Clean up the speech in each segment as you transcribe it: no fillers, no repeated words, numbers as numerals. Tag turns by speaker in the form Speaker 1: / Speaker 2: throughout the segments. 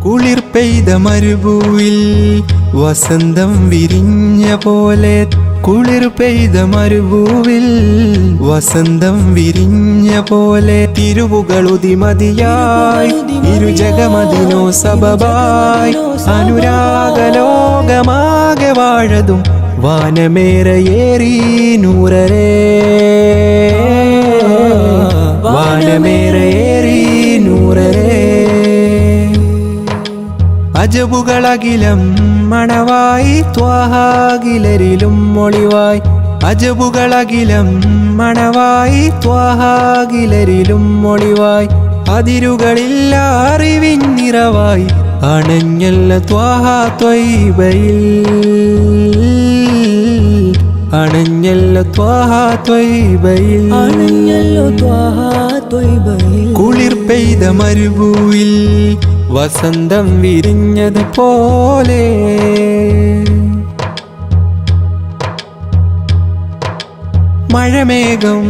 Speaker 1: കുളിർ പെയ്ത മരുഭൂവിൽ വസന്തം വിരിഞ്ഞ പോലെ, കുളിർ പെയ്ത മരുഭൂവിൽ വസന്തം വിരിഞ്ഞ പോലെ, തിരുവുകളുതിമതിയായി ഇരുജഗമതിനോ സബബായി, അനുരാഗലോകമാകെ വാഴതും വാനമേറയേറി നൂറരേ, വാനമേറയേറി നൂറരേ. അജബുകളകിലം മണവായി ത്വാഹാകിലരിലും മൊളിവായി, അജബുകളകിലം മണവായി ത്വാഹാകിലരിലും മൊളിവായി, അതിരുകളില്ല അറിവിന്നിറവായി അണഞ്ഞല്ല ത്വാഹ ത്വയ്ബയിൽ, അണഞ്ഞല്ല ത്വാഹ ത്വയ്ബയിൽ,
Speaker 2: അണഞ്ഞല്ലോ ത്വാഹ ത്വയ്ബയിൽ.
Speaker 1: കുളിർ പെയ്ത മരുഭൂവിൽ വസന്തം വിരിഞ്ഞത് പോലെ, മഴമേഘം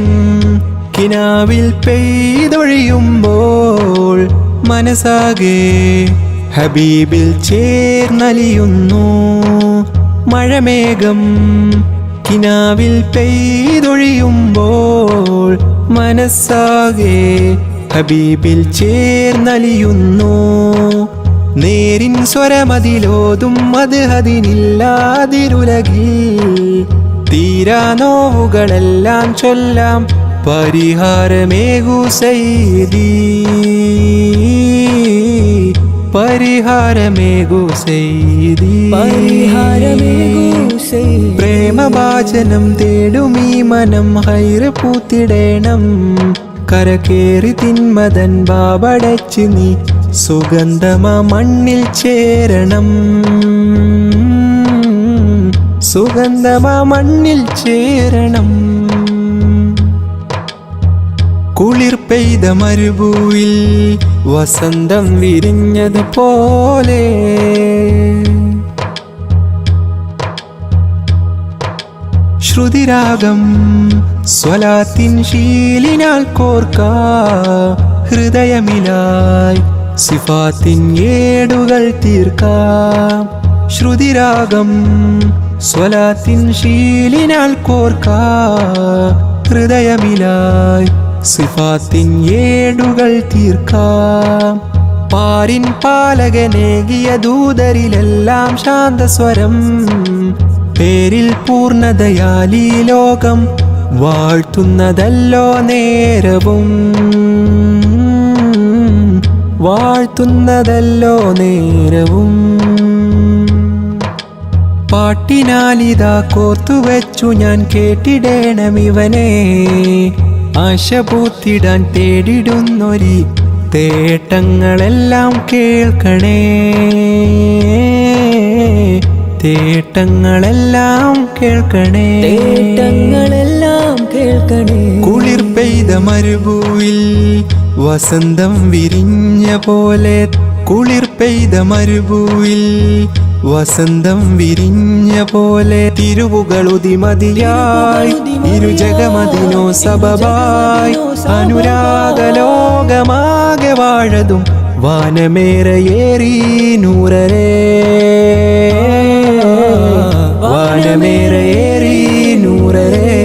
Speaker 1: കിനാവിൽ പെയ്തൊഴിയുമ്പോൾ മനസ്സാകെ ഹബീബിൽ ചേർന്നലിയുന്നു. മഴമേഘം കിനാവിൽ പെയ്തൊഴിയുമ്പോൾ മനസ്സാകെ ഹബീബിൽ ചേർന്നലിയുന്നു. നേരിൻ സ്വരമതിലോതും അത് അതിനില്ലാതിരുലകിൽ, തീരാ നോവുകളെല്ലാം ചൊല്ലാം പരിഹാരമേകു സയ്യിദി, പരിഹാരമേകു സയ്യിദി,
Speaker 2: പരിഹാരമേകു സയ്യിദി.
Speaker 1: പ്രേമഭാജനം തേടുമീ മനം ഹൈറ് പൂത്തിടേണം, കരകേറി തിന്മതൻ ബാബടച്ച് നീ സുഗന്ധമ മണ്ണിൽ ചേരണം, സുഗന്ധമ മണ്ണിൽ ചേരണം. കുളിർ പെയ്ത മരുഭൂവിൽ വസന്തം വിരിഞ്ഞതുപോലെ ശ്രുതിരാഗം സ്വലാത്തിൻ ശീലിനാൽ കോർക്കാ, ഹൃദയമിലായി സിഫാത്തിൻ ഏടുകൾ തീർക്കാം. ശ്രുതിരാഗം സ്വലാത്തിൻ ശീലിനാൽ കോർക്കാ, ഹൃദയമിലായി സിഫാത്തിൻ ഏടുകൾ തീർക്കാം. പാരിൻ പാലകനേകിയ ദൂതരിലെല്ലാം ശാന്തസ്വരം, പേരിൽ പൂർണ്ണതയാലീ ലോകം വാഴ്ത്തുന്നതല്ലോ നേരവും, വാഴ്ത്തുന്നതല്ലോ നേരവും. പാട്ടിനാലിതാ കോർത്തുവെച്ചു ഞാൻ കേട്ടിടേണമിവനെ, ആശ പൂത്തിടാൻ തേടിടുന്നൊരി തേട്ടങ്ങളെല്ലാം കേൾക്കണേ, തേട്ടങ്ങളെല്ലാം കേൾക്കണേ,
Speaker 2: തേട്ടങ്ങളെല്ലാം കേൾക്കണേ.
Speaker 1: കുളിർ പെയ്ത മരുഭൂവിൽ വസന്തം വിരിഞ്ഞ പോലെ, കുളിർ പെയ്ത മരുഭൂവിൽ വസന്തം വിരിഞ്ഞ പോലെ. തിരുവുകളുതിമതിയായി ഇരുജഗമതിനോ സബബായി, അനുരാഗലോകമാകെ വാഴതും വാനമേറയേറി നൂറരേ, വാനമേറയേറി നൂറരേ.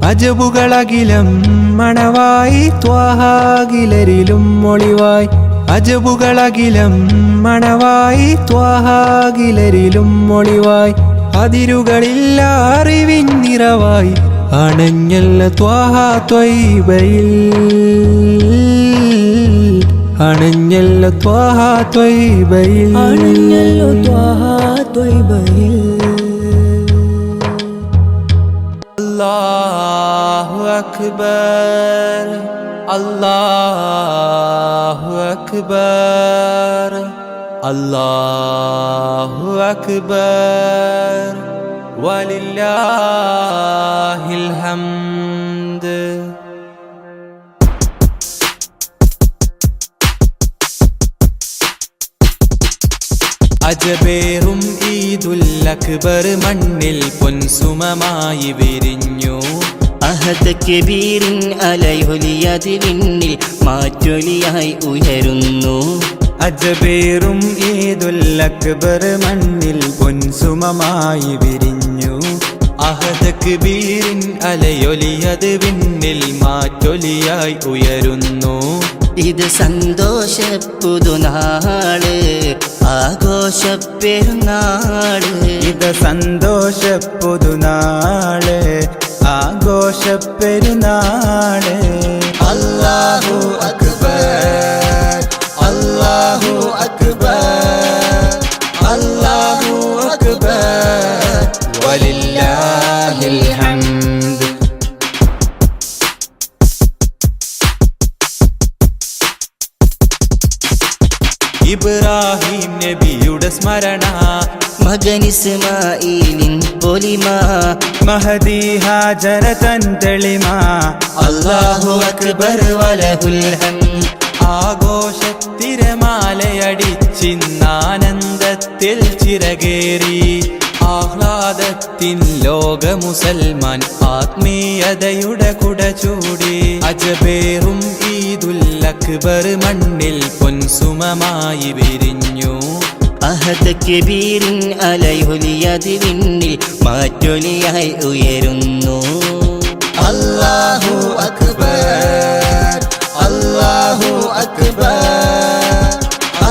Speaker 1: അജബുകളകിലം മണവായി ത്വാഹാകിലരിലും ഒളിവായി, അജബുകളകിലം മണവായി ത്വാഹാകിലരിലും ഒളിവായി. അതിരുകളില്ല അറിവിൻ നിറവായി അണഞ്ഞല്ല ത്വാഹ ത്വയ്ബയിൽ, അണഞ്ഞല്ല ത്വാഹ ത്വയ്ബയിൽ,
Speaker 2: അണഞ്ഞല്ലോ ത്വാഹ ത്വയ്ബയിൽ.
Speaker 1: അല്ലാഹു അക്ബർ, അല്ലാഹു അക്ബർ, അല്ലാഹു അക്ബർ, വലില്ലാഹിൽ ഹംദ്. അജബേറും ഈദുൽ അക്ബർ മണ്ണിൽ പൊൻസുമമായി വിരിഞ്ഞു.
Speaker 3: അഹദ് കബീറിൻ അലയൊലിയത് വിണ്ണിൽ മാറ്റൊലിയായി ഉയരുന്നു.
Speaker 1: അജബേറും ഈദുൽ അക്ബർ മണ്ണിൽ പൊൻസുമമായി വിരിഞ്ഞു. അഹദ് കബീറിൻ അലയൊലിയത് വിണ്ണിൽ മാറ്റൊലിയായി ഉയരുന്നു.
Speaker 3: ഇത് സന്തോഷ പുതുനാള്, ആഘോഷ പെരുന്നാള്.
Speaker 1: ഇത് സന്തോഷ പുതുനാള്, ആഘോഷ പെരുന്നാള്. അല്ലാഹു അക്ബർ, അല്ലാഹു അക്ബർ, അല്ലാഹു അക്ബർ, വലില്ലാഹിൽ ഹംദ്. ഇബ്രാഹിം നബിയുടെ സ്മരണ,
Speaker 3: മകൻ ഇസ്മാഈലിൻ പൊലിമ,
Speaker 1: മഹദി ഹാജറ തൻ തെളിമ.
Speaker 3: അല്ലാഹു അക്ബർ വലഹുൽ ഹംദ്.
Speaker 1: ആഘോഷത്തിരമാലയടിച്ചിന്നാനന്ദത്തിൽ ചിറകേറി, ആഹ്ലാദത്തിൻ ലോക മുസൽമാൻ ആത്മീയതയുടെ കുട ചൂടി. അജബേറും ഈദുൽ അക്ബർ മണ്ണിൽ പൊൻസുമമായി വിരിഞ്ഞു.
Speaker 3: അഹദ് കബീറിൻ അലയൊലിയത് വിണ്ണിൽ മാറ്റൊലിയായി ഉയരുന്നു.
Speaker 1: അല്ലാഹു അക്ബർ, അല്ലാഹു അക്ബർ,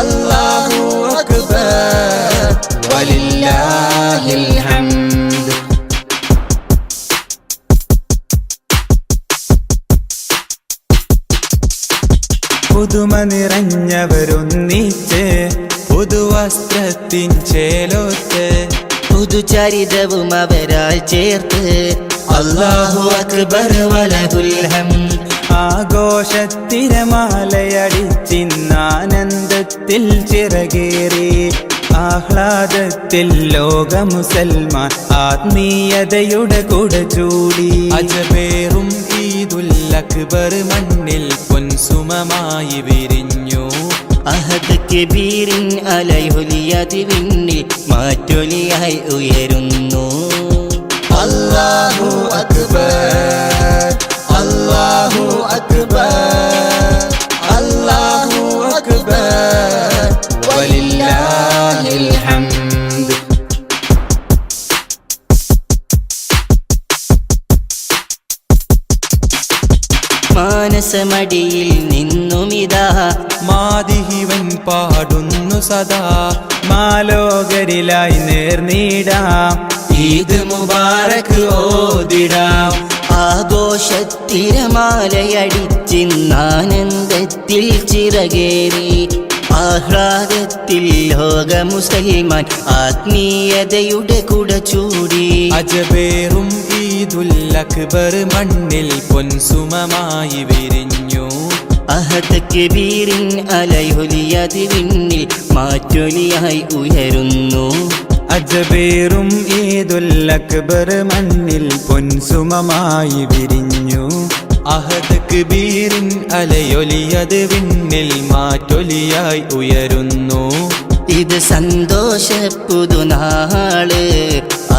Speaker 1: അല്ലാഹു അക്ബർ, വലില്ലാഹിൽ ഹംദ്. പുതുമ നിറഞ്ഞവരൊന്നിച്ച്, പുതുവസ്ത്രത്തിൻ ചേലോത്ത്,
Speaker 3: പുതുചരിതവും അവരാൽ ചേർത്ത്, അല്ലാഹു അക്ബർ വലഹുൽ ഹംദ്.
Speaker 1: ആഘോഷത്തിരമാലയടിച്ചിന്നാനന്ദത്തിൽ ചിറകേറി ആഹ്ലാദത്തിൽ ലോക മുസൽമാൻ ആത്മീയതയുടെ കുട ചൂടി. അജബേറും ഈദുൽ അക്ബർ മണ്ണിൽ പൊൻസുമമായി വിരിഞ്ഞു.
Speaker 3: അഹദ് കബീറിൻ അലൈഹുലിയതി വിണ്ണിൽ മാറ്റൊലിയായി ഉയരുന്നു.
Speaker 1: അല്ലാഹു അക്ബർ അല്ലാഹു അക്ബർ അല്ലാഹു അക്ബർ വലില്ലാഹിൽ ഹംദ്.
Speaker 3: മാനസമടിയിൽ നിന്നുമിതാ
Speaker 1: മാദിഹിവൻ പാടുന്നു സദാ. മാലോകരിലായി നേർന്നിടാം ഈദ് മുബാറക് ഓതിടാം.
Speaker 3: ആഘോഷത്തിരമാലയടിച്ചിന്നാനന്ദത്തിൽ ചിറകേറി ആഹ്ലാദത്തിൽ ലോക മുസൽമാൻ ആത്മീയതയുടെ കുട ചൂടി.
Speaker 1: അജബേറും ഈദുൽ അക്ബർ മണ്ണിൽ പൊൻസുമമായി വിരിഞ്ഞു.
Speaker 3: അഹദ് കബീറിൻ അലൈഹുലിയതി വിണ്ണിൽ മാറ്റൊലിയായി ഉയരുന്നു.
Speaker 1: അജബേറും ഈദുൽ അക്ബർ മണ്ണിൽ പൊൻസുമമായി വിരിഞ്ഞു. അഹദ് കബീറിൻ അലയൊലിയത് വിണ്ണിൽ മാറ്റൊലിയായി ഉയരുന്നു.
Speaker 3: ഇത് സന്തോഷ പുതുനാള്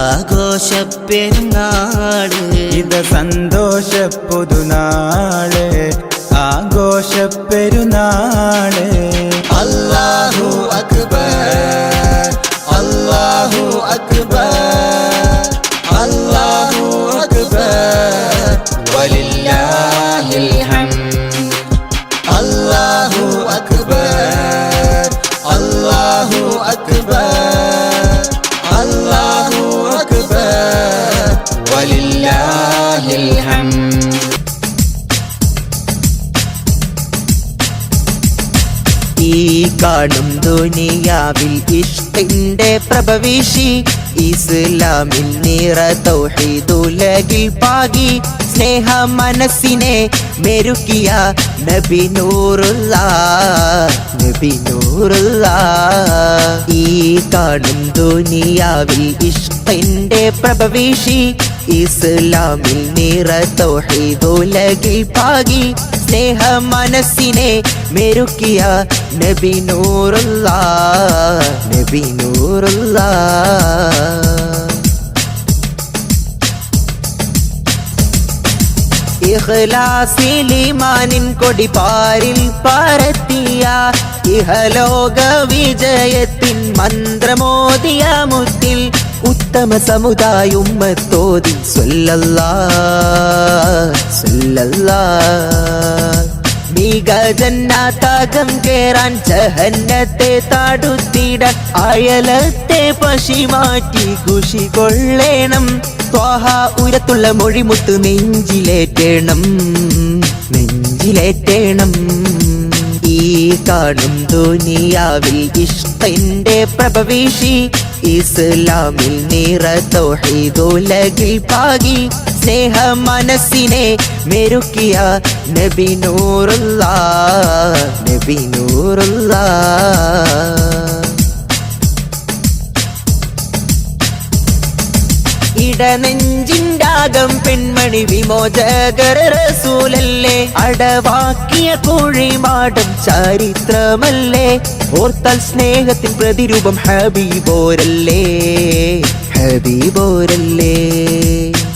Speaker 3: ആഘോഷ പെരുന്നാള്.
Speaker 1: ഇത് സന്തോഷ പുതുനാള് ആഘോഷ പെരുന്നാള്. അല്ലാഹു അക്ബർ അല്ലാഹു അക്ബർ അല്ലാഹു അക്ബർ വലില്ലാഹിൽ ഹംദ്. അല്ലാഹു അക്ബർ അല്ലാഹു അക്ബർ അല്ലാഹു അക്ബർ വലില്ലാഹിൽ ഹംദ്.
Speaker 2: ഈ കാണും ദുനിയാവിൽ ഇഷ്കിന്റെ പ്രഭവിഷി ഇസ്ലാമിൽ നിറ തൗഹീദുലകിൽ പാകി സ്നേഹ മനസ്സിനെ മെരുക്കിയ നബി നൂറുല്ലാഹ് നബി നൂറുല്ലാഹ്. ഈ കാണും ദുനിയാവിൽ ഇഷ്കിന്റെ പ്രഭവിഷി ഇസ്ലാമിൽ നിറ തൗഹീദുലകിൽ പാകി സ്നേഹ മനസ്സിനെ മെരുക്കിയ നബി നൂറുല്ലാഹ് നബി നൂറുല്ലാഹ്. ഇഖ്ലാസിലിമാനിൻ കൊടി പാരിൽ പരത്തിയ ഇഹലോക വിജയത്തിൻ മന്ത്രമോദിയ മുത്തിൽ ഉത്തമ സമുദായ ഉമ്മത്തോതി സ്വല്ലല്ലാഹ് സ്വല്ലല്ലാഹ്. മിക ജന്നാതകം കേറാൻ ജഹന്നത്തെ തടുത്തിടാൻ അയലത്തെ പശി മാറ്റി ഖുശി കൊള്ളേണം. ത്വാഹ ഉയരത്തുള്ള മൊഴിമുത്ത് നെഞ്ചിലേറ്റേണം നെഞ്ചിലേറ്റേണം. ഈ കാണും ദുനിയാവിൽ ഇഷ്കിന്റെ പ്രഭവിഷി ഇസ്ലാമിൽ നിറ തൗഹീദുലകിൽ പാകി സ്നേഹ മനസ്സിനെ മെരുക്കിയ നബി നൂറുല്ലാഹ് നബി നൂറുല്ലാഹ്. ഇടനെഞ്ചിൻ്റാകം പെൺമണി വിമോചകർ റസൂലല്ലേ അടവാക്കിയ കുഴിമാടം ചരിത്രമല്ലേ ഓർത്താൽ സ്നേഹത്തിൻ പ്രതിരൂപം ഹബീബോരല്ലേ ഹബീബോരല്ലേ.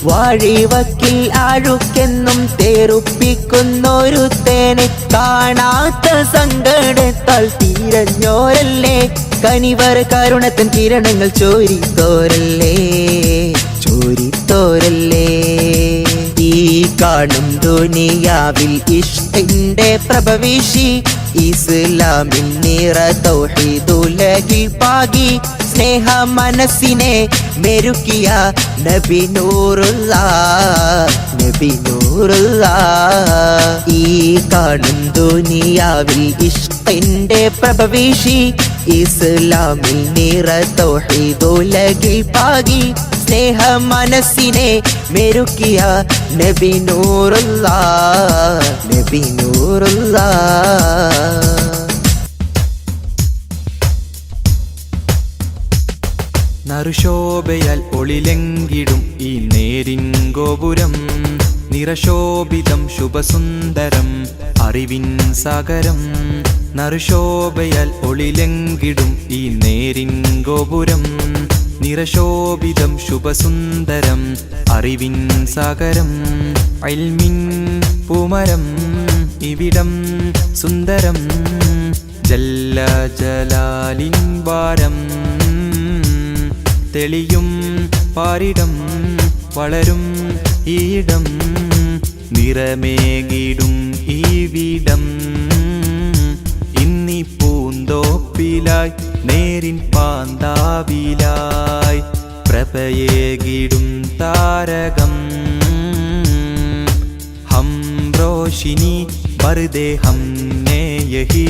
Speaker 2: വാഴിവക്കിൽ ആഴുക്കെന്നും തേറുപ്പിക്കുന്നൊരു തേനെ കാണാത്ത സങ്കടത്താൽ തീരഞ്ഞോരല്ലേ കനിവർ കരുണത്തൻ കിരണങ്ങൾ ചോരിത്തോരല്ലേ ചോരിത്തോരല്ലേ. ഈ കാണും ദുനിയാവിൽ ഇഷ്കിന്റെ പ്രഭവിഷി ഇസ്ലാമിൽ നിറ തൗഹീദുലകിൽ പാകി സ്നേഹ മനസ്സിനെ മെരുക്കിയ നബി നൂറുല്ലാഹ് നബി നൂറുല്ലാഹ്. ഈ കാണും ദുനിയാവിൽ ഇഷ്കിന്റെ പ്രഭവിഷി ഇസ്ലാമിൽ നിറ തൗഹീദുലകിൽ പാകി സ്നേഹ മനസ്സിനെ മെരുക്കിയ നബി നൂറുള്ള നബി നൂറുള്ള.
Speaker 1: നറുശോഭയാൽ ഒളിലെങ്കിടും ഈ നേരിൻ ഗോപുരം, നിറശോഭിതം ശുഭസുന്ദരം അറിവിൻ സാഗരം. നറുശോഭയാൽ ഒളിലെങ്കിടും ഈ നേരിൻ ഗോപുരം, നിറശോഭിതം ശുഭസുന്ദരം അറിവിൻ സാഗരം. ഇൽമിൻ പൂമരം ഇവിടം സുന്ദരം, ജല്ല ജലാലിൻ വാരം തെളിയും പാരിടം വളരും ഈടം. നിറമേകിടും ഈ വീടം ഇന്നി പൂന്തോപ്പിലായി നേരിൻ പാന്താവിലായി. പ്രഭയേകിടും താരകം ഹം റോഷിനി ബർദേ ഹംനെ യഹി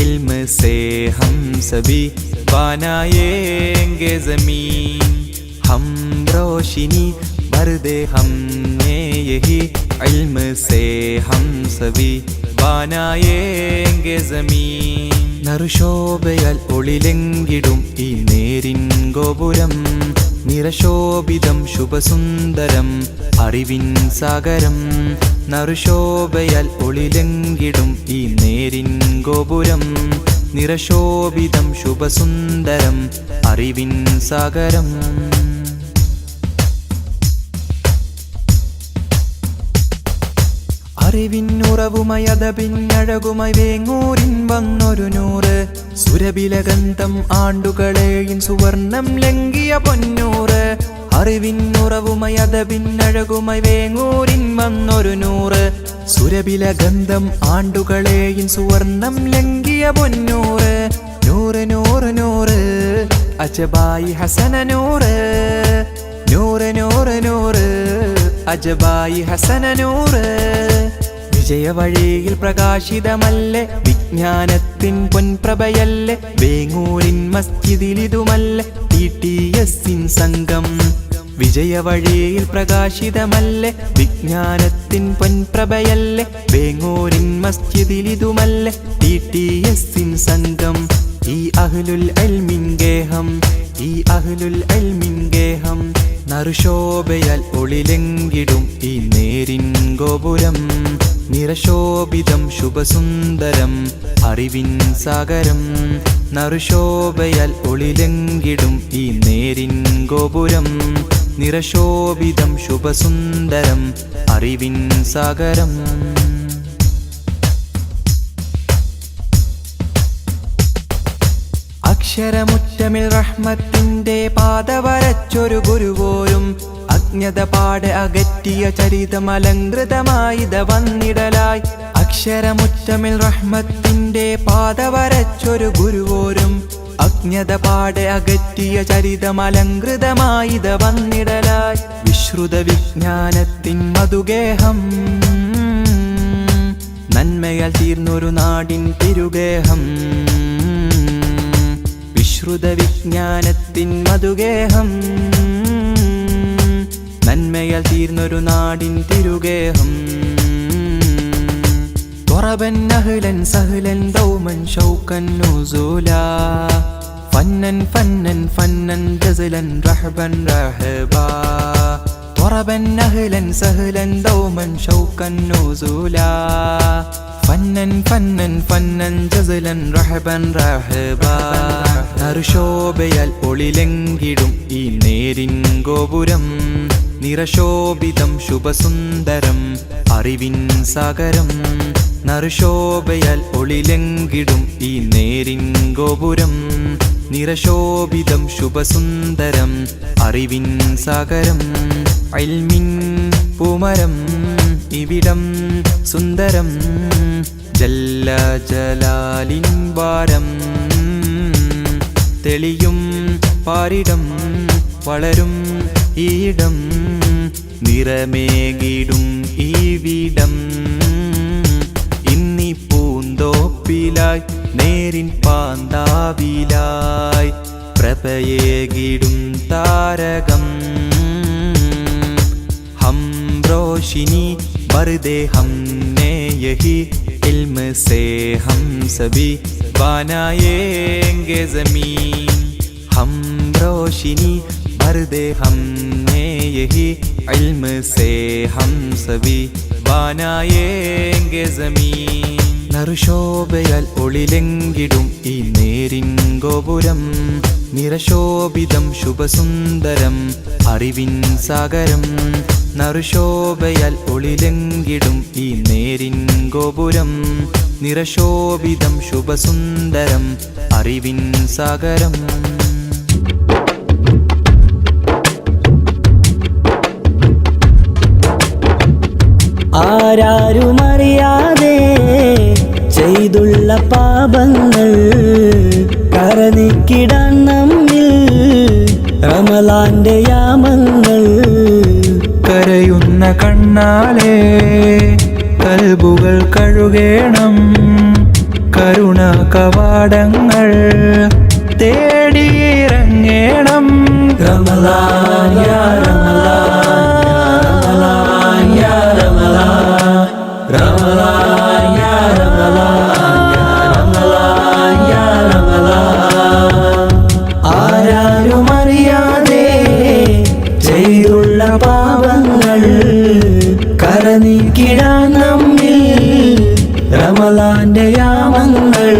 Speaker 1: इल्म से हम सभी बनाएंगे ज़मीन. हम रोशनी भर दे हमने यही इल्म से हम सभी बनाएंगे ज़मीन. നറുശോഭയാൽ ഒളിലെങ്കിടും ഈ നേരിൻ ഗോപുരം, നിറശോഭിതം ശുഭസുന്ദരം അറിവിൻ സാഗരം. നറുശോഭയാൽ ഒളിലെങ്കിടും ഈ നേരിൻ ഗോപുരം, നിറശോഭിതം ശുഭസുന്ദരം അറിവിൻ സാഗരം. അറിവിന്നുറവുമയതപിന്നഴകുമായി വേങ്ങൂരിൻ വന്നൊരു നൂറ്, സുരബിലഗന്ധം ആണ്ടുകളെയും സുവർണം ലംഘിയ പൊന്നൂറ്. അറിവിന്നുറവുമയതപിന്നഴകുമായി വേങ്ങൂരിൻ വന്നൊരു നൂറ്, സുരബിലഗന്ധം ആണ്ടുകളെയും സുവർണം ലംഘിയ പൊന്നൂറ്. നൂറ് നൂറ് നൂറ് അജബായി ഹസന നൂറ്, നൂറ് നൂറ് നൂറ് അജബായി ഹസന നൂറ്. വിജയവഴിയിൽ പ്രകാശിതമല്ലേ വിജ്ഞാനത്തിൻ പൊൻപ്രഭയല്ലേ, വേങ്ങൂരിൻ മസ്ജിദിലിതുമല്ലേ TTS സംഘം. വിജയവഴിയിൽ പ്രകാശിതമല്ലേ വിജ്ഞാനത്തിൻ പൊൻപ്രഭയല്ലേ, വേങ്ങൂരിൻ മസ്ജിദിലിതുമല്ലേ TTS സംഘം. ഈ അഹ്ലുൽ ഇൽമിൻ ഗേഹം, ഈ അഹ്ലുൽ ഇൽമിൻ ഗേഹം. നറുശോഭയാൽ ഒളിലെങ്കിടും ഈ നേരിൻ ഗോപുരം, നിറശോഭിതം ശുഭസുന്ദരം അറിവിൻ സാഗരം. നറുശോഭയാൽ ഒളിലെങ്കിടും ഈ നേരിൻ ഗോപുരം, നിറശോഭിതം ശുഭസുന്ദരം അറിവിൻ സാഗരം. അക്ഷരമുറ്റമിൽ റഹ്മത്തിന്റെ പാത വരച്ചൊരു ഗുരുവോരും, അജ്ഞത പാടെ അകറ്റിയ ചരിതമലങ്കൃതമായിത വന്നിടലായി. അക്ഷരമുറ്റമിൽ റഹ്മത്തിന്റെ പാത വരച്ചൊരു ഗുരുവോരും, അജ്ഞത പാടെ അകറ്റിയ ചരിതമലങ്കൃതമായിത വന്നിടലായി. വിശ്രുത വിജ്ഞാനത്തിൻ മധുഗേഹം, നന്മയാൽ തീർന്നൊരു നാടിൻ തിരുഗേഹം. വിശ്രുത വിജ്ഞാനത്തിൻ മധുഗേഹം, നന്മയാൽ തീർന്നൊരു നാടിൻ തിരുഗേഹം. ضربا أهلا سهلا دوما شوقا نزولا، فنا فنا فنا جزلا رحبا رحبا. ضربا أهلا سهلا دوما شوقا نزولا، فنا فنا فنا جزلا رحبا رحبا. നറുശോഭയാൽ ഒളിലെങ്കിടും ഈ നേരിൻ ഗോപുരം, നിറശോഭിതം ശുഭസുന്ദരം അറിവിൻ സാഗരം. നറുശോഭയാൽ ഒളിലെങ്കിടും ഈ നേരിൻ ഗോപുരം, നിറശോഭിതം ശുഭസുന്ദരം അറിവിൻ സാഗരം. ഇൽമിൻ പൂമരം ഇവിടം സുന്ദരം, ജല്ല ജലാലിൻ വാരം തെളിയും പാരിടം വളരും ഈടം. നിറമേകിടും ഈ വീടം ഇന്നി പൂന്തോപ്പിലായി നേരിൻ പാന്താവിലായി. പ്രഭയേകിടും താരകം रोशिनी बरदे हमने यही इल्म से हम सभी बनाएंगे ज़मीन। हम रोशिनी बरदे हमने यही इल्म से हम सभी बनाएंगे ज़मीन। നറുശോഭയാൽ ഒളിലെങ്കിടും ഈ നേരിൻ ഗോപുരം നിറശോഭിതം ശുഭസുന്ദരം അറിവിൻ സാഗരം। നറുശോഭയാൽ ഒളിലെങ്കിടും ഈ നേരിൻ ഗോപുരം നിറശോഭിതം ശുഭസുന്ദരം അറിവിൻ സാഗരം।
Speaker 4: ആരാരുമറിയാതെ ചെയ്തുള്ള പാപങ്ങൾ കരനിക്കിടാൻ നമ്മിൽ റമളാന്റെ യാമങ്ങൾ।
Speaker 1: കരയുന്ന കണ്ണാലെ കൽബുകൾ കഴുകേണം കരുണ കവാടങ്ങൾ തേടിയിറങ്ങേണം।
Speaker 4: റമളാൻ യാ റമളാൻ യാ റമളാൻ റമളാൻ യാ റമളാൻ യാ റമളാൻ। ആരാരുമറിയാതെ ചെയ്തുള്ള പാപങ്ങൾ കരനീക്കിടാൻ നമ്മിൽ റമളാന്റെ യാമങ്ങൾ।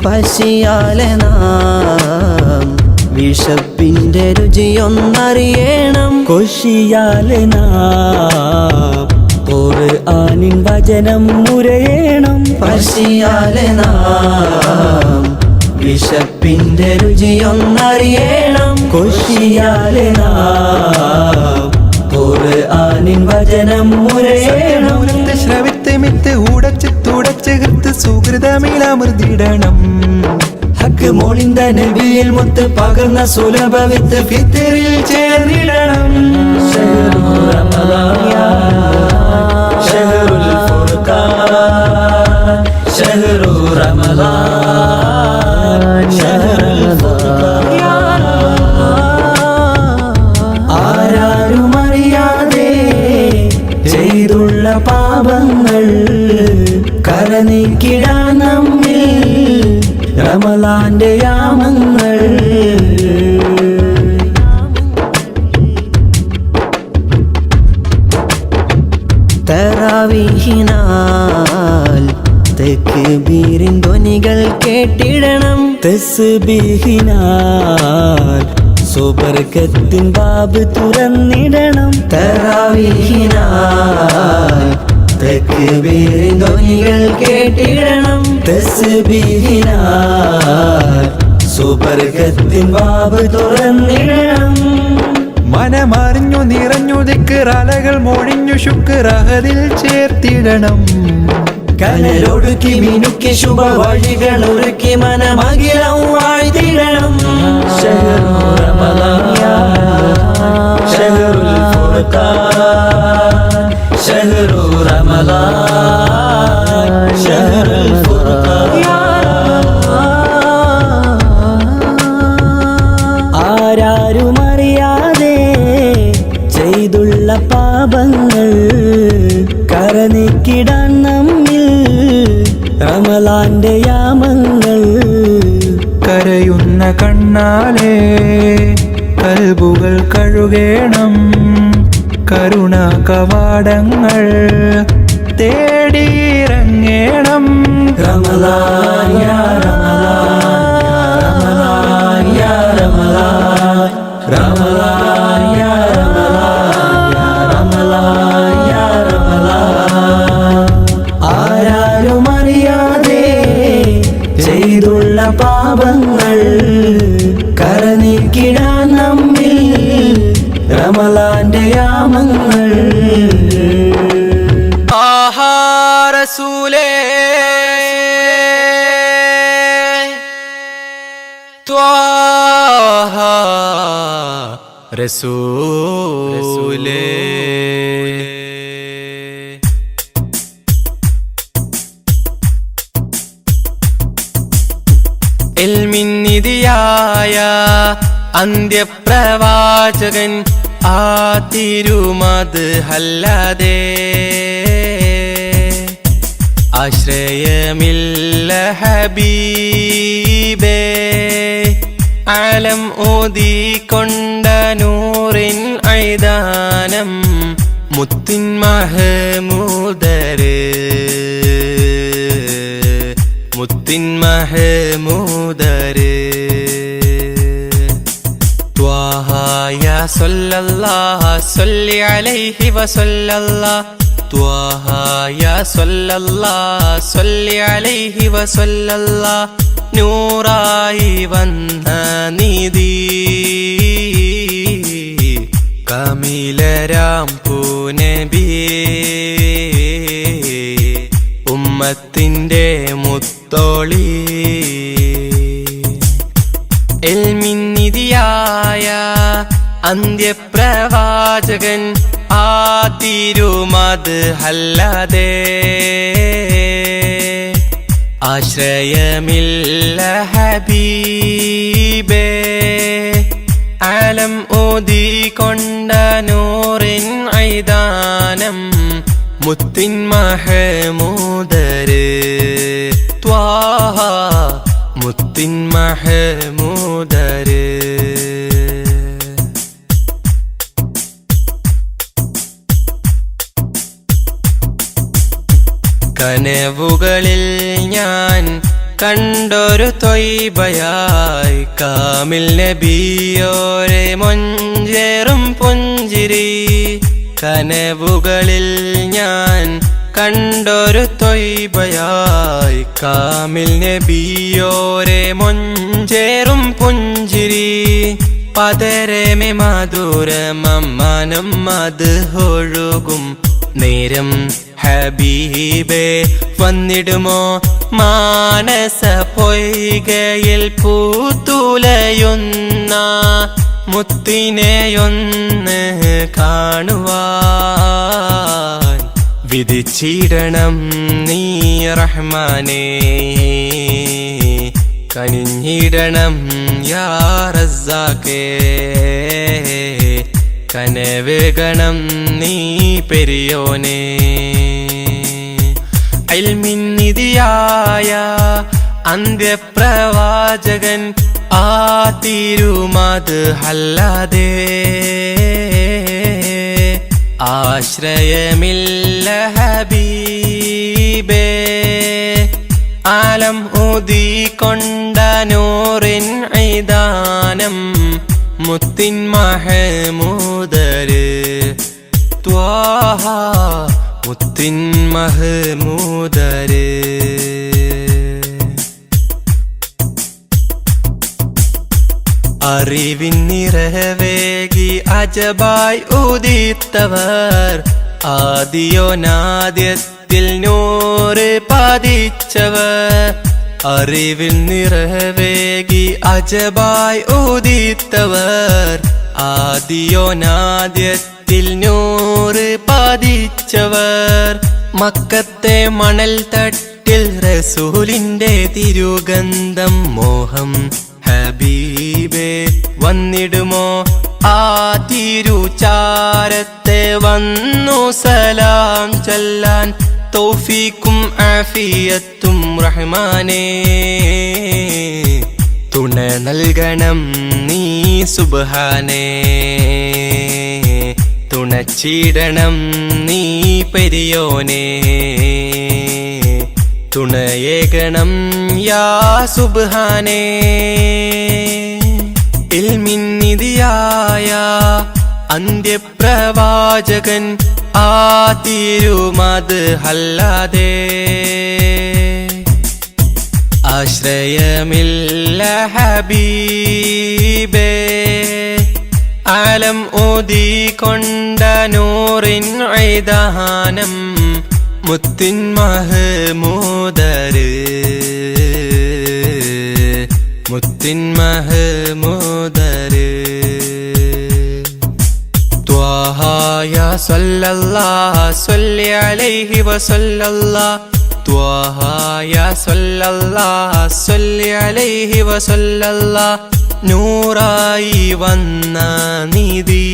Speaker 2: പശിയാലെ നാം വിശപ്പിന്റെ രുചിയൊന്നറിയണം।
Speaker 4: കൊശിയാലെ നാം ഖുർആനിൻ വചനം മുരയണം।
Speaker 2: പശിയാലെ നാം വിശപ്പിന്റെ രുചിയൊന്നറിയണം।
Speaker 4: കൊശിയാലെ നാം ഖുർആനിൻ വചനം മുരയണം।
Speaker 1: ശ്രവിത്ത് മിത്ത് ഉടച്ച് തുടച്ച് കൃത്ത് സുഹൃതമിലമൃതിടണം।
Speaker 4: ഹക്ക് മൊളിന്ത നബിയിൽ മുത്ത് പകർന്ന സുലഭ വിത്ത് ഫിത്റിൽ ചേർന്നിടണം। ശഹ്റു റമളാൻ ശഹ്റുൽ ഫുർഖാൻ ശഹ്റു റമളാൻ ശഹ്റുൽ ഫുർഖാൻ। ആരാരുമറിയാതെ ചെയ്തുള്ള പാപങ്ങൾ കരനീക്കിടാൻ നമ്മിൽ റമളാന്റെ യാമങ്ങൾ।
Speaker 2: തറാവീഹിനാൽ തക്ബീറിൻ ധ്വനികൾ കേട്ടിടണം।
Speaker 4: തസ്ബീഹിനാൽ സുബർക്കത്തിൻ ബാബ് തുറന്നിടണം।
Speaker 2: തറാവീഹിനാൽ തക്ബീറിൻ ധ്വനികൾ കേട്ടിടണം।
Speaker 4: തസ്ബീഹിനാൽ സുബർക്കത്തിൻ ബാബ് തുറന്നിടണം।
Speaker 1: മനമറിഞ്ഞു നിറഞ്ഞു ദിക്റലകൾ മൊഴിഞ്ഞു ശുക്രഹദിൽ ചേർത്തിടണം।
Speaker 4: കനലൊടുക്കി മിനുക്കി ശുഭ വഴികൾ ഒരുക്കി മനമകിലം വാഴ്ത്തിടണം। ശഹ്റു റമളാൻ ശഹ്റുൽ ഫുർഖാൻ ശഹ്റു റമളാൻ ശഹ്റുൽ ഫുർഖാൻ। ആരാരുമറിയാതെ ചെയ്തുള്ള പാപങ്ങൾ കരനീക്കിടാൻ നമ്മിൽ റമളാന്റെ യാമങ്ങൾ।
Speaker 1: കരയുന്ന കണ്ണാലെ കൽബുകൾ കഴുകേണം കരുണ കവാടങ്ങൾ തേടിയിറങ്ങേണം।
Speaker 4: റമളാൻ യാ റമളാൻ യാ റമളാൻ റമളാൻ യാ റമളാൻ യാ റമളാൻ। ആരാരുമറിയാതെ ചെയ്തുള്ള പാപങ്ങൾ കരനീക്കിടാൻ നമ്മിൽ റമളാന്റെ യാമങ്ങൾ।
Speaker 1: ആഹാ റസൂലേ ത്വാഹ റസൂലേ ഇൽമിൻ നിധിയ നിധിയായ അന്ത്യപ്രവാചകൻ ആ തിരുമത് അല്ലാതെ ആശ്രയമില്ല ഹബീബേ ആലം ഓതിക്കൊണ്ട നൂറിൻ ഐദാനം മുത്തിൻ മഹമൂദര് മുത്തിൻ മഹമൂദര് ത്വാഹ യാ സല്ലല്ലാഹു സല്ലി അലൈഹി വസല്ലല്ലാഹു ത്വാഹ യാ സല്ലല്ലാഹു സല്ലി അലൈഹി വസല്ലല്ലാഹു നൂറായി വന്ന നിധി കമിലരാം പൂനബിയേ ഉമ്മത്തിൻ്റെ മുത്തോളി ഇൽമിൻ നിധിയായ അന്ത്യപ്രവാചകൻ ആ തിരുമത് അല്ലാതെ ആശ്രയമില്ല ഹബീബേ ആലം ഓതിക്കൊണ്ട നൂറിൻ ഐദാനം മുത്തിൻ മഹമൂദര് ത്വാഹ മുത്തിൻ മഹമൂദര് കനവുകളിൽ ഞാൻ കണ്ടൊരു ത്വയ്ബയായി കാമിൽ നബിയോരെ മൊഞ്ചേറും പുഞ്ചിരി കനവുകളിൽ ഞാൻ കണ്ടൊരു ത്വയ്ബയായി കാമിൽ നബിയോരെ മൊഞ്ചേറും പുഞ്ചിരി പതരമേ മധുരമമ്മാനം അത് ഒഴുകും നേരം ഹബീബേ വന്നിടുമോ മാനസ പൊയ്കയിൽ പൂത്തുലയുന്ന മുത്തിനെയൊന്ന് കാണുവാൻ വിധിച്ചിടണം നീ റഹ്മാനേ കനിഞ്ഞിടണം യാ റസ്സാഖേ കനവേകണം നീ പെരിയോനേ ഇൽമിൻ നിധിയായ അന്ത്യപ്രവാചകൻ ആ തിരുമത് അല്ലാതെ ആശ്രയമില്ല ഹബീബേ ആലം ഊതിക്കൊണ്ട നൂറിൻ ഐദാനം മുത്തിൻ മഹമൂദര് ത്വാഹ മുത്തിൻ മഹമൂദര് അറിവിൻ നിറവേകി അജബായി ഉദിത്തവർ ആദിയോനാദ്യത്തിൽ നൂറ് പതിച്ചവർ അറിവിൽ നിറവേകി അജബായി ഉദിത്തവർ ആദിയോനാദ്യത്തിൽ നൂറ് പതിച്ചവർ മക്കത്തെ മണൽ തട്ടിൽ റസൂലിന്റെ തിരുഗന്ധം മോഹം ഹബീബേ വന്നിടുമോ ആ തിരുചാരത്തെ വന്നു സലാം ചൊല്ലാൻ തൗഫീക്കും ആഫിയത്തും റഹ്മാനേ തുണ നൽകണം നീ സുബ്ഹാനേ തുണച്ചിടണം നീ പെരിയോനേ തുണയേകണം യാ സുബ്ഹാനേ ഇൽമിൻ നിധിയായ അന്ത്യപ്രവാചകൻ ആ തിരുമത് അല്ലാതെ ആശ്രയമില്ല ഹബീബേ ആലം ഊതിക്കൊണ്ട നൂറിൻ ഐദാനം മുത്തിൻ മഹമൂദര് മുത്തിൻ മഹമൂദര് ത്വാഹ യാ സല്ലല്ലാഹു സല്ലി അലൈഹി വസല്ലല്ലാഹു ത്വാഹ യാ സല്ലല്ലാഹ് സല്ലി അലൈഹി വസല്ലല്ലാഹ് നൂറായി വന്ന നിധി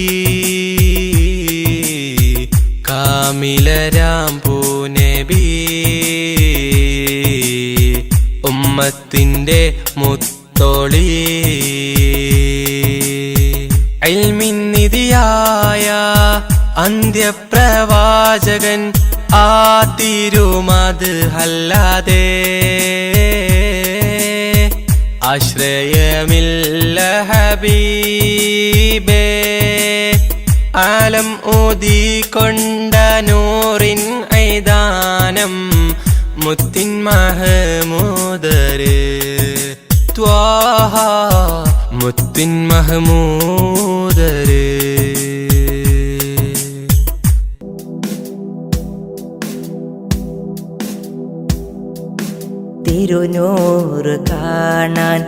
Speaker 1: കാമിലരാം പൂനബി ഉമ്മത്തിന്റെ മുത്തോളി ഇൽമിൻ നിധിയായ അന്ത്യപ്രവാചകൻ ആ തിരുമത് അല്ലാതെ ആശ്രയമില്ല ഹബീബേ ആലം ഊതിക്കൊണ്ട നൂറിൻ ഐദാനം മുത്തിൻ മഹമൂദര് ത്വാഹ മുത്തിൻ മഹമൂദര്
Speaker 2: തിരുനൂറ് കാണാൻ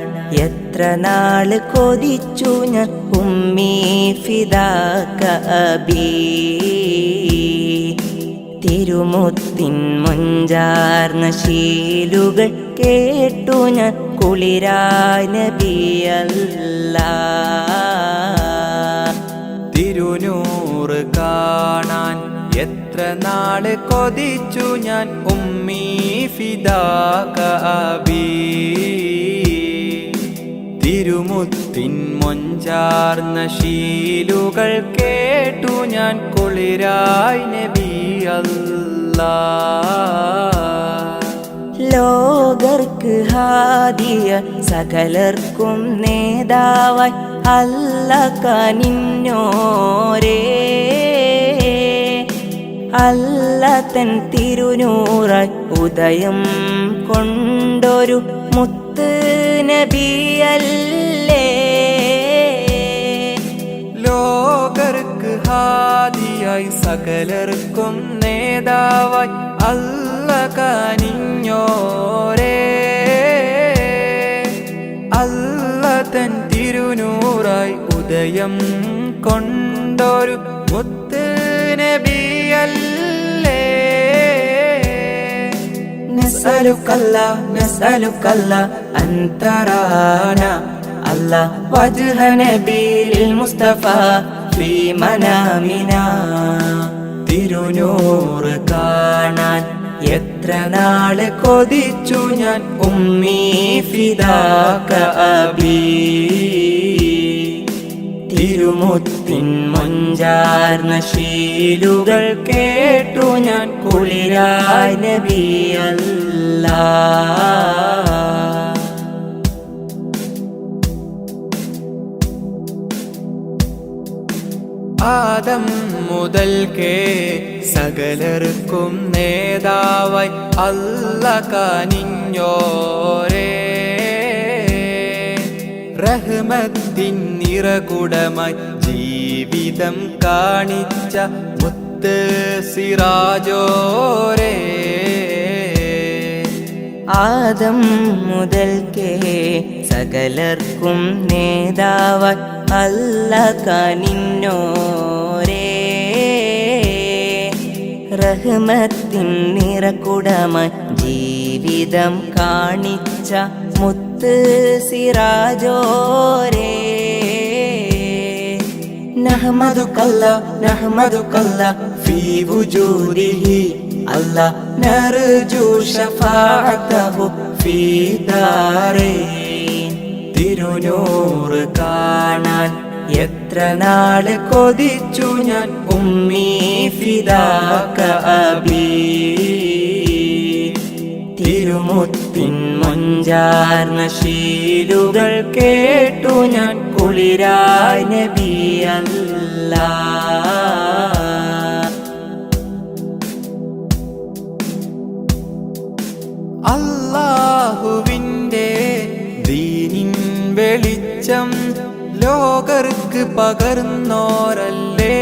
Speaker 2: എത്ര നാള് കൊതിച്ചു ഞാൻ ഉമ്മീ ഫിദാക അബീ തിരുമുത്തിൻ മൊഞ്ചാർന്ന ശീലുകൾ കേട്ടു ഞാൻ കുളിരായ നബിയല്ലാ
Speaker 1: തിരുനൂറ് കാണാൻ എത്ര നാള് കൊതിച്ചു ഞാൻ ഉമ്മീ ഫിദാക അബീ തിരുമുത്തിൻ മൊഞ്ചാർന്ന ശീലുകൾ കേട്ടു ഞാൻ കുളിരായി നബി അല്ലാ
Speaker 2: ലോകർക്ക് ഹാദിയ സകലർക്കും നേതാവായി അല്ല കനിഞ്ഞോരേ അല്ല തൻ തിരുനൂറായി ഉദയം കൊണ്ടൊരു മുത്ത് നബിയല്ലേ
Speaker 1: ലോകർക്ക് ഹാദിയായി സകലർക്കും നേതാവായി അല്ല കനിഞ്ഞോരേ അല്ല തൻ തിരുനൂറായി ഉദയം കൊണ്ടൊരു മുത്ത് നബിയല്ലേ
Speaker 2: നസ്അലുക്കല്ല അന്തറാന അല്ലാ വജ്ഹ നബിയിൽ മുസ്തഫ ഫീ മനാമിന
Speaker 1: തിരുനൂറ് കാണാൻ എത്ര നാള് കൊതിച്ചു ഞാൻ ഉമ്മീ ഫിദാക അബീ തിരുമുത്തിൻ മൊഞ്ചാർന്ന ശീലുകൾ കേട്ടു ഞാൻ കുളിരായ നബി അല്ലാ ആദം മുതൽക്കേ സകലർക്കും നേതാവായി അല്ല കനിഞ്ഞോരേ റഹ്മത്തിൻ നിറകുടമായി ജീവിതം കാണിച്ച മുത്ത് സിറാജോരേ
Speaker 2: ആദം മുതൽക്കേ സകലർക്കും നേതാവായി അല്ല കനിഞ്ഞോരേ റഹ്മത്തിൻ നിറകുടമായി ജീവിതം കാണിച്ച മുത്ത് സിറാജോരേ നഹ്മദുകല്ല ഫീ വുജൂദിഹി അല്ലാ നർജു ശഫാഅതഹു ഫീ ദാരൈൻ തിരുനൂറ് കാണാൻ എത്ര നാള് കൊതിച്ചു ഞാൻ ഉമ്മീ ഫിദാക അബീ തിരുമുത്തിൻ മൊഞ്ചാർന്ന ശീലുകൾ കേട്ടു ഞാൻ കുളിരായ നബി അല്ലാ
Speaker 1: അല്ലാഹുവിൻ്റെ ദീനിൻ വെളിച്ചം ലോകർക്ക് പകർന്നോരല്ലേ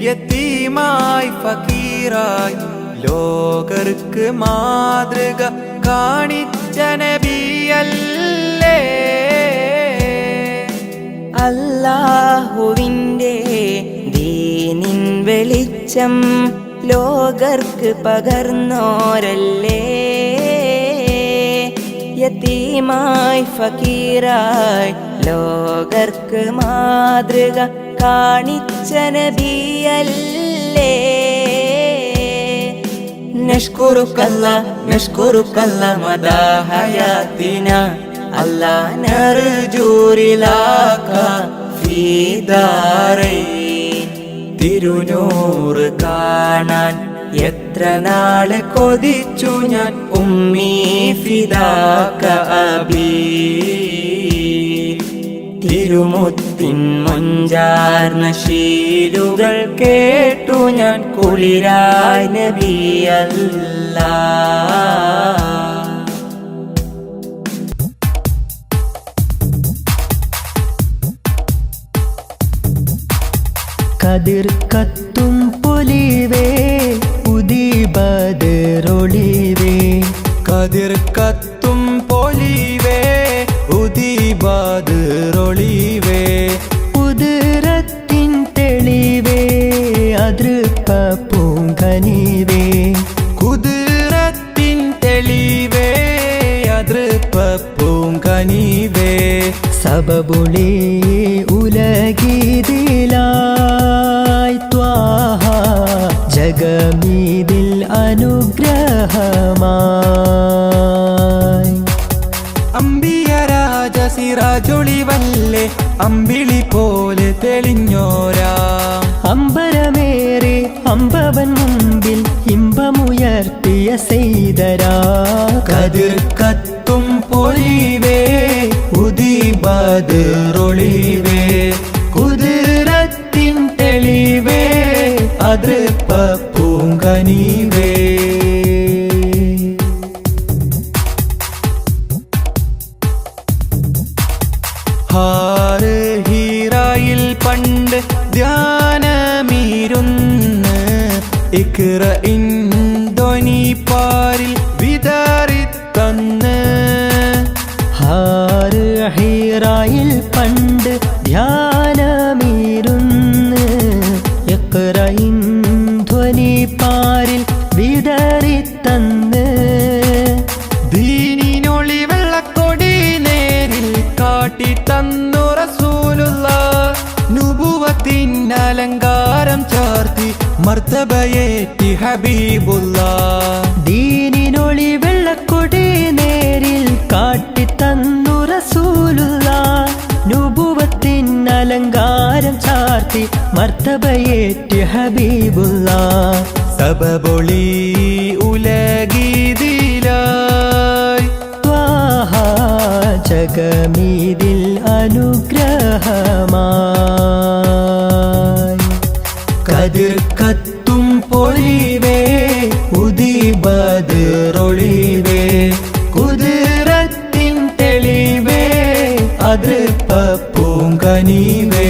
Speaker 1: യതീമായി ഫക്കീറായി ലോകർക്ക് മാതൃക കാണിച്ച നബിയല്ലേ
Speaker 2: അല്ലാഹുവിൻ്റെ ദീനിൻ വെളിച്ചം ലോകർക്ക് പകർന്നോരല്ലേ യതീമായി ഫക്കീറായി ലോകർക്ക് മാതൃക കാണിച്ച നബിയല്ലേ നഷ്കുറുക്കല്ല മദാ ഹയാത്തിന അല്ലാ നർജൂരിലാക ഫീ ദാരൈൻ തിരുനൂറ് കാണാൻ എത്ര നാള് കൊതിച്ചു ഞാൻ ഉമ്മീ ഫിദാക അബീ തിരുമുത്തിൻ മൊഞ്ചാർന്ന ശീലുകൾ കേട്ടു ഞാൻ കുളിരായി നബിയല്ലാ
Speaker 4: കതിർ കത്തും പൊലിവേ ഉദിബദറൊളിവേ
Speaker 1: കതിർ കത്തും പൊലിവേ ഉദിബദറൊളിവേ
Speaker 4: കുതിരത്തിൻ തെളിവേ അതൃപ്പ പൂങ്കനിവേ
Speaker 1: കുതിരത്തിൻ തെളിവേ അതൃപ്പ പൂങ്കനിവേ
Speaker 4: സബബുളി ഉലഗീതിലായി ത്വാഹ ജഗമീതിൽ അനുഗ്രഹമായി
Speaker 1: അമ്പിയ രാജ സിറാജൊളിവല്ലേ അമ്പിളി പോലെ തെളിഞ്ഞോരാ
Speaker 4: അമ്പരമേറെ അമ്പവൻ മുമ്പിൽ ഇമ്പമുയർത്തിയ സെയ്തരാ
Speaker 1: കതിർ കത്തും പൊലിവേ ഉദിബദറൊളിവേ കുതിരത്തിൻ തെളിവേ അതൃപ്പ പൂങ്കനിവേ ഹാറ് ഹീറായിൽ പണ്ട് ധ്യാനമീരുന്ന് ഇക്റ ധ്വനി പാരിൽ വിതറിത്തന്ന്
Speaker 4: ഹാറ് ഹീറായിൽ പണ്ട് ധ്യാനമീരുന്ന് ഇഖ്റയിൻ ധ്വനി പാരിൽ വിതറിത്തന്ന്
Speaker 1: ദീനിനൊളി വെള്ളക്കൊടി നേരിൽ കാട്ടി തന്നു റസൂലുള്ളാഹ് നുബുവത്തിൻ അലങ്കാരം ചാർത്തി മർത്തബയേറ്റി ഹബീബുള്ളാഹ്
Speaker 4: ദീനിനൊളി വെള്ളക്കൊടി നേരിൽ കാട്ടിത്തന്നു റസൂലുള്ളാഹ് നുബുവത്തിൻ അലങ്കാരം ചാർത്തി മർത്തബയേറ്റി ഹബീബുള്ളാഹ്
Speaker 1: സബബൊളി ഉലഗീതിലായി
Speaker 4: ത്വാഹ ജഗമീതിൽ അനുഗ്രഹമായി
Speaker 1: കതിർ കത്തും പൊലിവേ ഉദിബദറൊളിവേ കുതിരത്തിൻ തെളിവേ അതൃപ്പ പൂങ്കനിവേ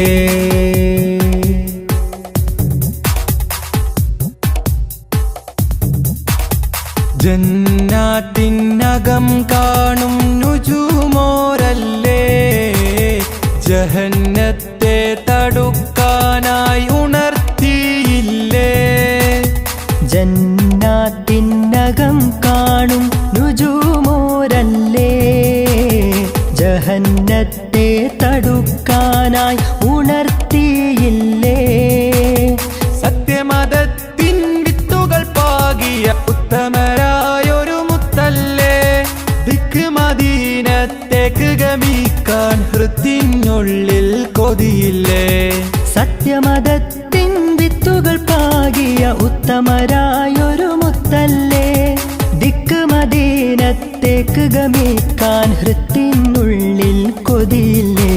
Speaker 1: ജന്നാത്തിനകം കാണും നുജുമോരല്ലേ ജഹന്നത്തെ തടുക്കാനായി ഉണർത്തിയില്ലേ
Speaker 4: ജന്നാത്തിനകം കാണും നുജുമോരല്ലേ ജഹന്നത്തെ തടുക്കാനായി ഉണർത്തിയില്ലേ
Speaker 1: സത്യമതത്തിൻ വിത്തുകൾ പാകിയ ഉത്തമരായൊരു മുത്തല്ലേ ദിക്ക് മദീനത്തേക്ക് ഗമിക്കാൻ ഹൃത്തിനുള്ളിൽ കൊതിയില്ലേ
Speaker 4: സത്യമതത്തിൻ വിത്തുകൾ പാകിയ ഉത്തമരായൊരു മുത്തല്ലേ ദിക്ക് മദീനത്തേക്ക് ഗമിക്കാൻ ഹൃത്തിനുള്ളിൽ കൊതിയില്ലേ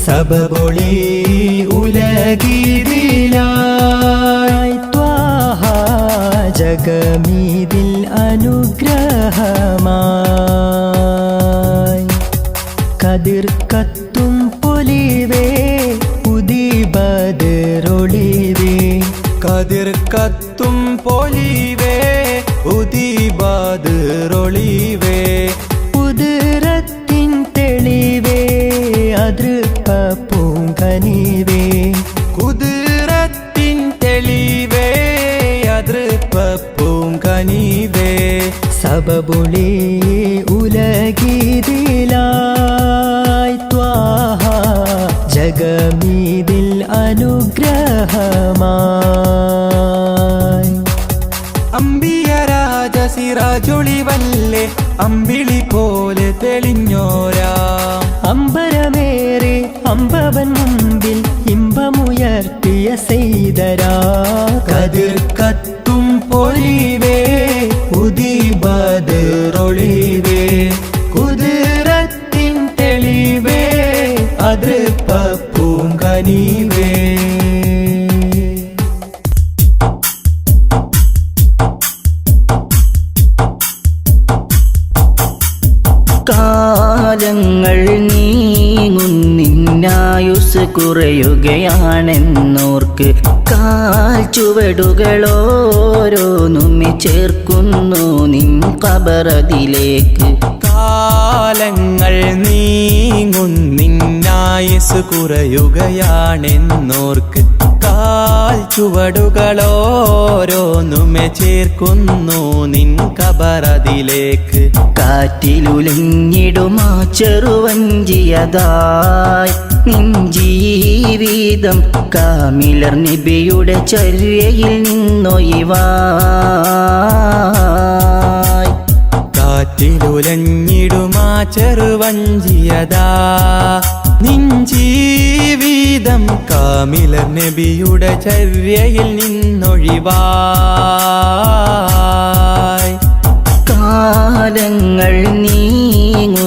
Speaker 1: സബബൊളി ഉലഗീതിലായി
Speaker 4: ത്വാഹ ജഗമീതിൽ അനുഗ്രഹമായി കതിർ കത്തും പൊലിവേ ഉദിബദറൊളിവേ
Speaker 1: കതിർ കത്തും പൊലിവേ ഉദിബദറൊളിവേ
Speaker 4: കുതിരത്തിൻ തെളിവേ അതൃപ്പ പൂങ്കനിവേ
Speaker 1: കുതിരത്തിൻ തെളിവേ അതൃപ്പ
Speaker 4: സബബുളി ഉലഗീതിലായി ത്വാഹ ജഗമീതിൽ അനുഗ്രഹമായി
Speaker 1: അമ്പിയരാജ സിറാജൊളിവല്ലേ അമ്പിളി പോലെ തെളിഞ്ഞോരാ
Speaker 4: അമ്പരമേറെ അമ്പവൻ മുമ്പിൽ ഇമ്പമുയർത്തിയ സെയ്തരാ
Speaker 1: കതിർ കത്തും പൊലിവേ ഉദിബദറൊളിവേ കുതിരത്തിൻ തെളിവേ അതൃപ്പൂങ്കനിവേ
Speaker 3: കാലങ്ങൾ നീങ്ങുന്നിന്നായുസ് കുറയുകയാണെന്നോർക്ക് കാൽ ചുവടുകളോരോന്നുമെ ചേർക്കുന്നു നിൻ ഖബറതിലേക്ക്
Speaker 1: കാലങ്ങൾ നീങ്ങുന്നിന്നായുസ് കുറയുകയാണെന്നോർക്ക് കാൽ ചുവടുകളോരോന്നുമെ ചേർക്കുന്നു നിൻ ഖബറതിലേക്ക്
Speaker 3: കാറ്റിലുലഞ്ഞിടുമാ ചെറുവഞ്ചിയതായി നിൻ ജീവിതം കാമിലർ നബിയുടെ ചര്യയിൽ നിന്നൊഴിവായി
Speaker 1: കാറ്റിലുലഞ്ഞിടുമാ ചെറുവഞ്ചിയതാ നിൻ ജീവിതം കാമിലർ നബിയുടെ ചര്യയിൽ നിന്നൊഴിവായി
Speaker 3: കാലങ്ങൾ നീങ്ങുന്നിന്നായുസ്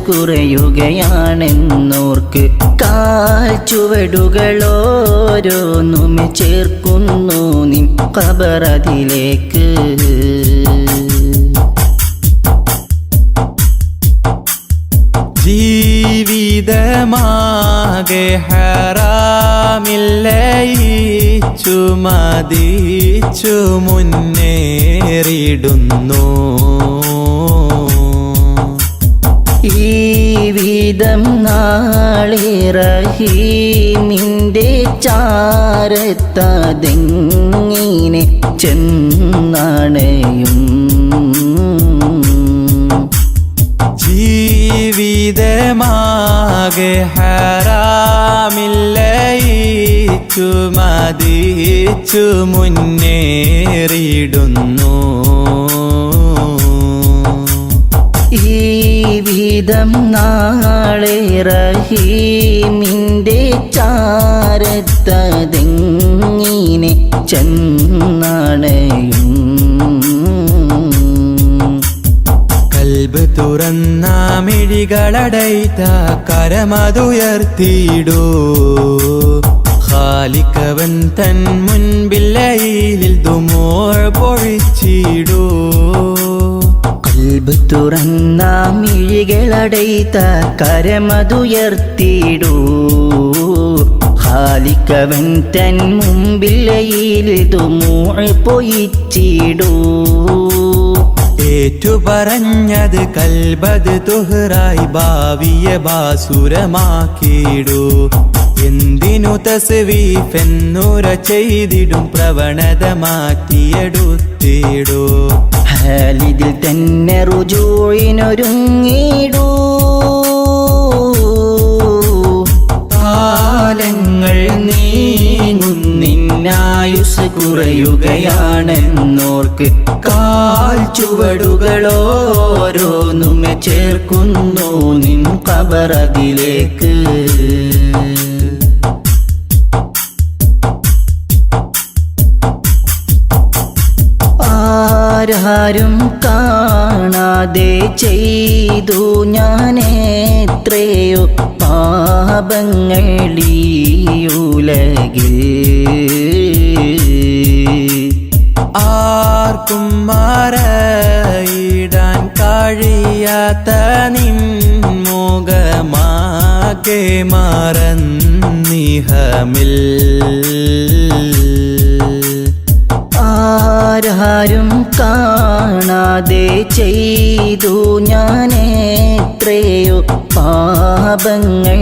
Speaker 3: കുറയുകയാണെന്നോർക്ക് കാൽ ചുവടുകളോരോന്നുമെ ചേർക്കുന്നു നിൻ ഖബറതിലേക്ക്
Speaker 1: ജീവിതമാകെ ഹറാമില്ലയിച്ചു മതിച്ചു മുന്നേറിടുന്നു
Speaker 3: ഈ വിധം നാളെ റഹീമിൻ്റെ ചാരത്തതെങ്ങിനെ ചെന്നണയും
Speaker 1: ജീവിതമാകെ ഹറാമില്ലയിച്ചു മതിച്ചു മുന്നേറിടുന്നു
Speaker 3: ഈ വിധം നാളെ റഹീമിൻ്റെ ചാരത്തതെങ്ങിനെ ചെന്നണയും
Speaker 1: കൽബ് തുറന്ന മിഴികളടൈത്ത കരമതുയർത്തിയിടൂ ഖാലിഖവൻ തൻ മുൻപില്ലയിൽ ദുമൂർ പൊഴിച്ചിടൂ
Speaker 3: കൽബ് തുറന്ന മിഴികളടൈത്ത കരമതുയർത്തിടൂ ഖാലിഖവൻ തൻ മുമ്പില്ലയിൽ ദുമൂർ പൊഴിച്ചിടൂ
Speaker 1: ഏറ്റുപറഞ്ഞത് കൽബത് തുഹറായി ഭാവിയെ ബാസുരമാക്കിയിടൂ എന്തിനു തസ്വീഫെന്നുര ചെയ്തിടും പ്രവണത മാറ്റിയെടുത്തിടൂ
Speaker 3: ഹാലിദിൽ തന്നെ റുജൂഇനൊരുങ്ങിടൂ
Speaker 1: കാലങ്ങൾ
Speaker 3: നീങ്ങുന്നിന്നായുസ് കുറയുകയാണെന്നോർക്ക് കാൽ ചുവടുകളോരോന്നുമെ ചേർക്കുന്നു നിൻ ഖബറതിലേക്ക് ആരാരും കാണാതെ ചെയ്തു ഞാനെത്രയോ പാപങ്ങളീയുലകിൽ
Speaker 1: ആർക്കും മറയിടാൻ കഴിയാത്ത നിൻ മുഖമാകെ മറന്നിഹമിൽ
Speaker 3: ആരാരും കാണാതെ ചെയ്തു ഞാനെത്രയോ പാപങ്ങളീയുലകിൽ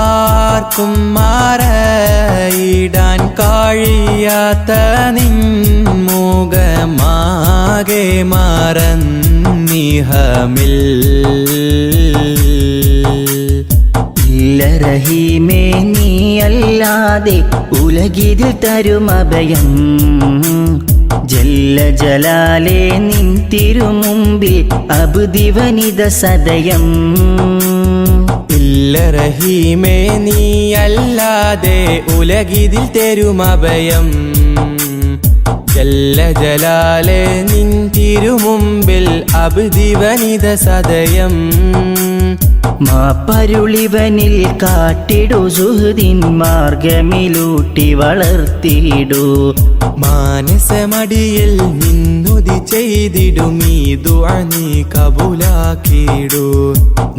Speaker 1: ആർക്കും മറയിടാൻ മാറന്നിഹമിൽ
Speaker 3: ഇല്ല റഹീമേ നീയല്ലാതെ ഉലകിതിൽ തരും അഭയം ജല്ല ജലാലേ നിൻ തിരുമുമ്പിൽ അബ്ദിവനിത സദയം
Speaker 1: ഇല്ല റഹീമേ നീയല്ലാതെ ഉലകിതിൽ തരുമഭയം ജല്ല ജലാലെ നിൻ തിരുമുമ്പിൽ അബ്ദിവനിത സദയം
Speaker 3: മാപ്പരുളിവനിൽ കാട്ടിടു സുഹൃദിൻ മാർഗമിലൂട്ടി വളർത്തിയിടൂ
Speaker 1: മാനസമടിയിൽ നിന്നുതി ചെയ്തിടുമീ ദുആ നീ കബൂലാക്കിയിടൂ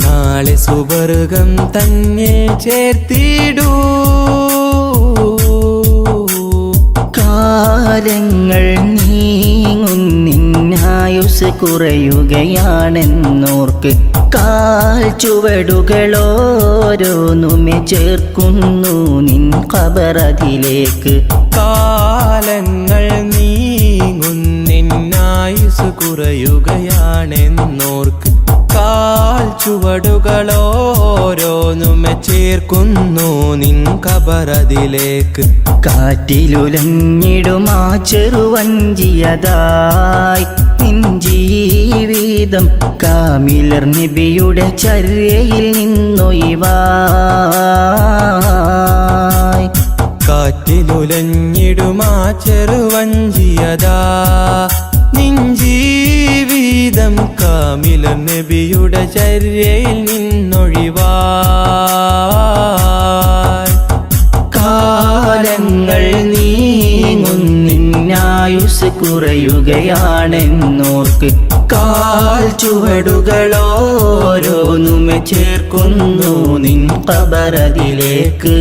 Speaker 1: നാളെ സുവർഗം തന്നെ ചേർത്തിടൂ
Speaker 3: കാലങ്ങൾ നീങ്ങുന്നിന്നായുസ് കുറയുകയാണെന്നോർക്ക് കാൽ ചുവടുകളോരോന്നുമെ ചേർക്കുന്നു നിൻ ഖബറതിലേക്ക്
Speaker 1: കാലങ്ങൾ നീങ്ങുന്നിന്നായുസ് കുറയുകയാണെന്നോർക്ക് കാൽ ചുവടുകളോരോന്നുമെ ചേർക്കുന്നു നിൻ ഖബറതിലേക്ക്
Speaker 3: കാറ്റിലുലഞ്ഞിടുമാ ചെറുവഞ്ചിയതായി നിൻ ജീവിതം കാമിലർ നബിയുടെ ചര്യയിൽ നിന്നൊഴിവായി
Speaker 1: കാറ്റിലുലഞ്ഞിടുമാ ചെറുവഞ്ചിയതാ നിൻ ജീവിതം കാമില നബിയുടെ ചര്യയിൽ നിന്നൊഴിവായി
Speaker 3: കാലങ്ങൾ നീങ്ങുന്നിന്നായുസ് കുറയുകയാണെന്നോർക്ക് കാൽ ചുവടുകളോരോന്നുമെ ചേർക്കുന്നു നിൻ ഖബറതിലേക്ക്